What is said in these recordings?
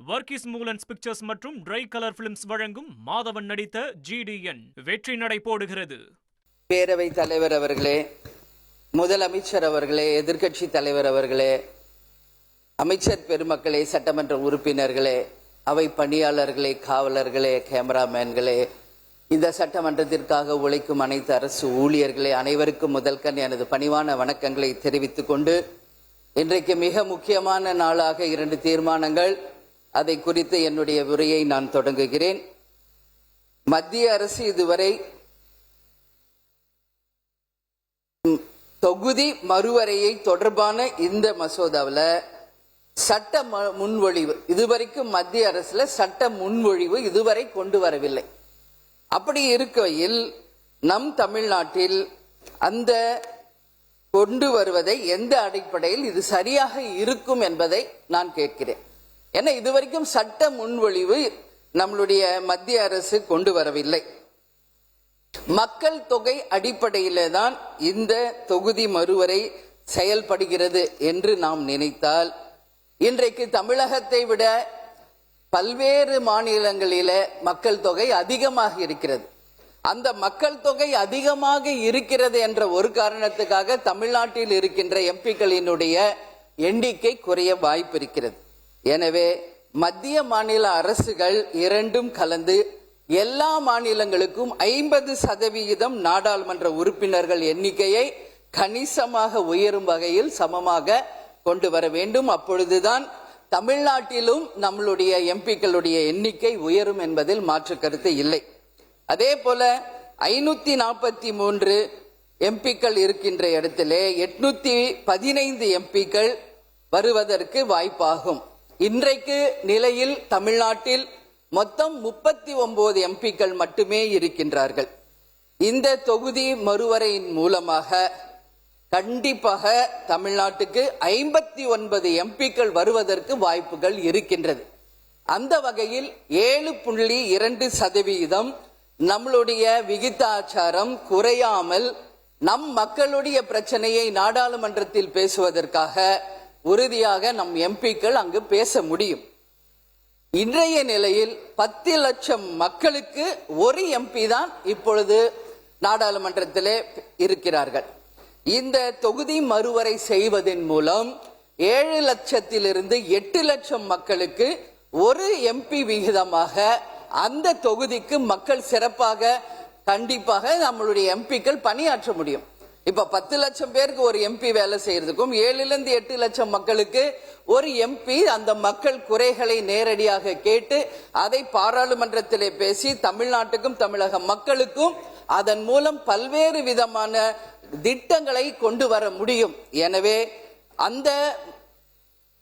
Varghese மூலன்ஸ் pictures மற்றும் try colour films வழங்கும் மாதவன் நடித்த GDN வெற்றி நடை போடுகிறது. பேரவைத் தலைவர் அவர்களே, முதலமைச்சர் அவர்களே, எதிர்க்கட்சி தலைவர் அவர்களே, அமைச்சர் பெருமக்களே, சட்டமன்ற உறுப்பினர்களே, அவை பணியாளர்களே, காவலர்களே, கேமராமேன்களே, இந்த சட்டமன்றத்திற்காக உழைக்கும் அனைத்து அரசு ஊழியர்களே, அனைவருக்கும் முதல்கண் எனது பணிவான வணக்கங்களை தெரிவித்துக் கொண்டு, இன்றைக்கு மிக முக்கியமான நாளாக 2 தீர்மானங்கள், அதை குறித்து என்னுடைய உரையை நான் தொடங்குகிறேன். மத்திய அரசு இதுவரை தொகுதி மறுவரையை தொடர்பான இந்த மசோதாவில் சட்ட முன்வழிவு இதுவரைக்கும் மத்திய அரசுல சட்ட முன்வழிவு இதுவரை கொண்டு வரவில்லை. அப்படி இருக்கையில் நம் தமிழ்நாட்டில் அந்த கொண்டு வருவதை எந்த அடிப்படையில் இது சரியாக இருக்கும் என்பதை நான் கேட்கிறேன். ஏன்னா இதுவரைக்கும் சட்ட முன்வழிவு நம்மளுடைய மத்திய அரசு கொண்டு வரவில்லை. மக்கள் தொகை அடிப்படையிலே தான் இந்த தொகுதி மறுவரை செயல்படுகிறது என்று நாம் நினைத்தால், இன்றைக்கு தமிழகத்தை விட பல்வேறு மாநிலங்களில மக்கள் தொகை அதிகமாக இருக்கிறது. அந்த மக்கள் தொகை அதிகமாக இருக்கிறது என்ற ஒரு காரணத்துக்காக தமிழ்நாட்டில் இருக்கின்ற எம்பிக்களினுடைய எண்ணிக்கை குறைய வாய்ப்பு இருக்கிறது. எனவே மத்திய மாநில அரசுகள் இரண்டும் கலந்து எல்லா மாநிலங்களுக்கும் 50% நாடாளுமன்ற உறுப்பினர்கள் எண்ணிக்கையை கணிசமாக உயரும் வகையில் சமமாக கொண்டு வர வேண்டும். அப்பொழுதுதான் தமிழ்நாட்டிலும் நம்மளுடைய எம்பிக்களுடைய எண்ணிக்கை உயரும் என்பதில் மாற்று கருத்து இல்லை. அதே போல 543 எம்பிக்கள் இருக்கின்ற இடத்திலே 815 எம்பிக்கள் வருவதற்கு வாய்ப்பாகும். இன்றைக்கு நிலையில் தமிழ்நாட்டில் மொத்தம் 39 எம்பிக்கள் மட்டுமே இருக்கின்றார்கள். இந்த தொகுதி மறுவரையின் மூலமாக கண்டிப்பாக தமிழ்நாட்டுக்கு 59 எம்பிக்கள் வருவதற்கு வாய்ப்புகள் இருக்கின்றது. அந்த வகையில் 7.2% நம்மளுடைய விகிதாச்சாரம் குறையாமல் நம் மக்களுடைய பிரச்சனையை நாடாளுமன்றத்தில் பேசுவதற்காக உறுதியாக நம் எம்பிக்கள் அங்கு பேச முடியும். இன்றைய நிலையில் 10 லட்சம் மக்களுக்கு ஒரு எம்பி தான் இப்பொழுது நாடாளுமன்றத்திலே இருக்கிறார்கள். இந்த தொகுதி மறுவரை செய்வதன் மூலம் 7 லட்சத்திலிருந்து 8 லட்சம் மக்களுக்கு ஒரு எம்பி விகிதமாக அந்த தொகுதிக்கு மக்கள் சிறப்பாக கண்டிப்பாக நம்மளுடைய எம்பிக்கள் பணியாற்ற முடியும். இப்ப 10 லட்சம் பேருக்கு ஒரு எம்பி வேலை செய்யறதுக்கும் 7லிருந்து 8 லட்சம் மக்களுக்கு ஒரு எம்பி அந்த மக்கள் குறைகளை நேரடியாக கேட்டு அதை பாராளுமன்றத்திலே பேசி தமிழ்நாட்டுக்கும் தமிழக மக்களுக்கும் அதன் மூலம் பல்வேறு விதமான திட்டங்களை கொண்டு வர முடியும். எனவே அந்த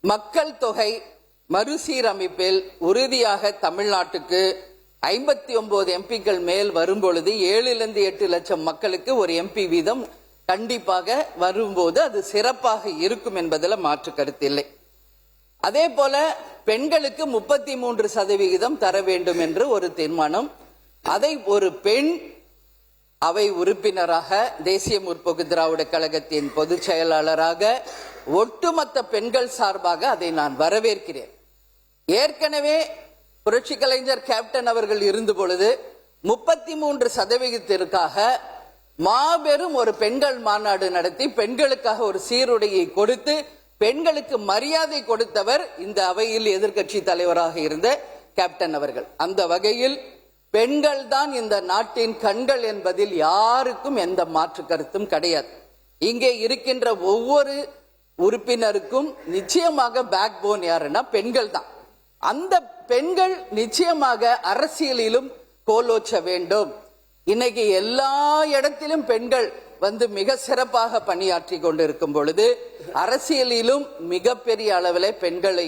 மக்கள் தொகை மறுசீரமைப்பில் உறுதியாக தமிழ்நாட்டுக்கு 59 எம்பிக்கள் மேல் வரும்பொழுது 7லிருந்து 8 லட்சம் மக்களுக்கு ஒரு எம்பி வீதம் கண்டிப்பாக வரும்போது அது சிறப்பாக இருக்கும் என்பதில் மாற்று கருத்தில்லை. அதே போல பெண்களுக்கு 33% தர வேண்டும் என்று ஒரு தீர்மானம், அதை ஒரு பெண் அவை உறுப்பினராக, தேசிய முற்போக்கு திராவிட கழகத்தின் பொதுச் செயலாளராக, ஒட்டுமொத்த பெண்கள் சார்பாக அதை நான் வரவேற்கிறேன். ஏற்கனவே புரட்சி கலைஞர் கேப்டன் அவர்கள் இருந்த பொழுது 33%ற்காக மாபெரும் ஒரு பெண்கள் மாநாடு நடத்தி பெண்களுக்காக ஒரு சீருடையை கொடுத்து பெண்களுக்கு மரியாதை கொடுத்தவர் இந்த அவையில் எதிர்க்கட்சி தலைவராக இருந்த கேப்டன் அவர்கள். அந்த வகையில் பெண்கள் தான் இந்த நாட்டின் கண்கள் என்பதில் யாருக்கும் எந்த மாற்று கருத்தும் கிடையாது. இங்கே இருக்கின்ற ஒவ்வொரு உறுப்பினருக்கும் நிச்சயமாக பேக் போன் யாருன்னா பெண்கள் தான். அந்த பெண்கள் நிச்சயமாக அரசியலிலும் கோலோச்ச வேண்டும். இன்னைக்கு எல்லா இடத்திலும் பெண்கள் மிக சிறப்பாக பணியாற்றி கொண்டிருக்கும் பொழுது அரசியலிலும் மிகப்பெரிய அளவில் பெண்களை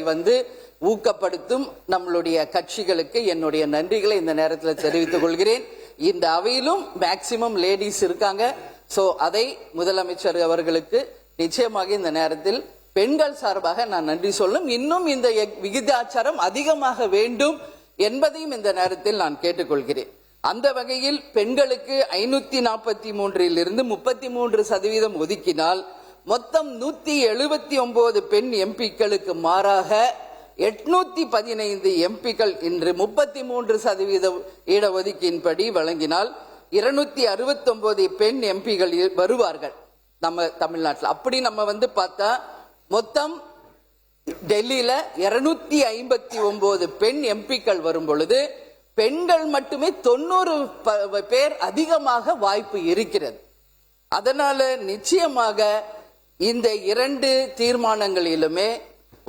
ஊக்கப்படுத்தும் நம்மளுடைய கட்சிகளுக்கு என்னுடைய நன்றிகளை இந்த நேரத்தில் தெரிவித்துக் கொள்கிறேன். இந்த அவையிலும் மேக்சிமம் லேடிஸ் இருக்காங்க. சோ அதை முதலமைச்சர் அவர்களுக்கு நிச்சயமாக இந்த நேரத்தில் பெண்கள் சார்பாக நான் நன்றி சொல்லும். இன்னும் இந்த விகிதாச்சாரம் அதிகமாக வேண்டும் என்பதையும் இந்த நேரத்தில் நான் கேட்டுக்கொள்கிறேன். அந்த வகையில் பெண்களுக்கு 543லிருந்து 33% ஒதுக்கினால் மொத்தம் 179 பெண் எம்பிக்களுக்கு மாறாக 815 எம்பிக்கள் இன்று 33% இடஒதுக்கீட்டின்படி வழங்கினால் 269 பெண் எம்பிகள் வருவார்கள் நம்ம தமிழ்நாட்டில். அப்படி நம்ம பார்த்தா மொத்தம் டெல்லியில 259 பெண் எம்பிக்கள் வரும் பொழுது பெண்கள் மட்டுமே 90 பேர் அதிகமாக வாய்ப்பு இருக்கிறது. அதனால நிச்சயமாக இந்த 2 தீர்மானங்களிலுமே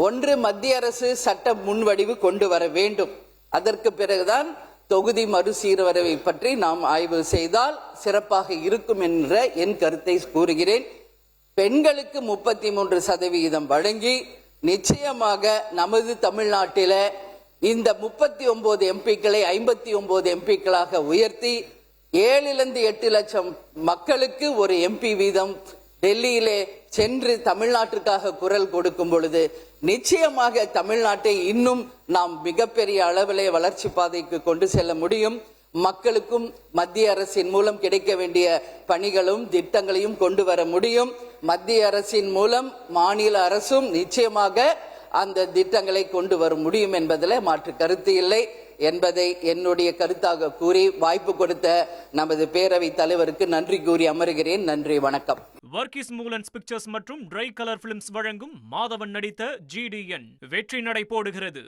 ஒன்று, மத்திய அரசு சட்ட முன்வடிவு கொண்டு வர வேண்டும். அதற்கு பிறகுதான் தொகுதி மறுசீரமைப்பை பற்றி நாம் ஆய்வு செய்தால் சிறப்பாக இருக்கும் என்ற என் கருத்தை கூறுகிறேன். பெண்களுக்கு 33% வழங்கி நிச்சயமாக நமது தமிழ்நாட்டில இந்த 39 எம்பிக்களை 59 எம்பிக்களாக உயர்த்தி 7-8 லட்சம் மக்களுக்கு ஒரு எம்பி வீதம் டெல்லியிலே சென்று தமிழ்நாட்டிற்காக குரல் கொடுக்கும் பொழுது நிச்சயமாக தமிழ்நாட்டை இன்னும் நாம் மிகப்பெரிய அளவிலே வளர்ச்சி பாதைக்கு கொண்டு செல்ல முடியும். மக்களுக்கும் மத்திய அரசின் மூலம் கிடைக்க வேண்டிய பணிகளும் திட்டங்களையும் கொண்டு வர முடியும். மத்திய அரசின் மூலம் மாநில அரசும் நிச்சயமாக அந்த திட்டங்களை கொண்டு வர முடியும் என்பதில் மாற்று கருத்து இல்லை என்பதை என்னுடைய கருத்தாக கூறி வாய்ப்பு கொடுத்த நமது பேரவைத் தலைவருக்கு நன்றி கூறி அமர்கிறேன். நன்றி, வணக்கம். வர்கீஸ் மூலன்ஸ் பிக்சர்ஸ் மற்றும் ட்ரை கலர் பிலிம்ஸ் வழங்கும் மாதவன் நடித்த GDN வெற்றி நடை போடுகிறது.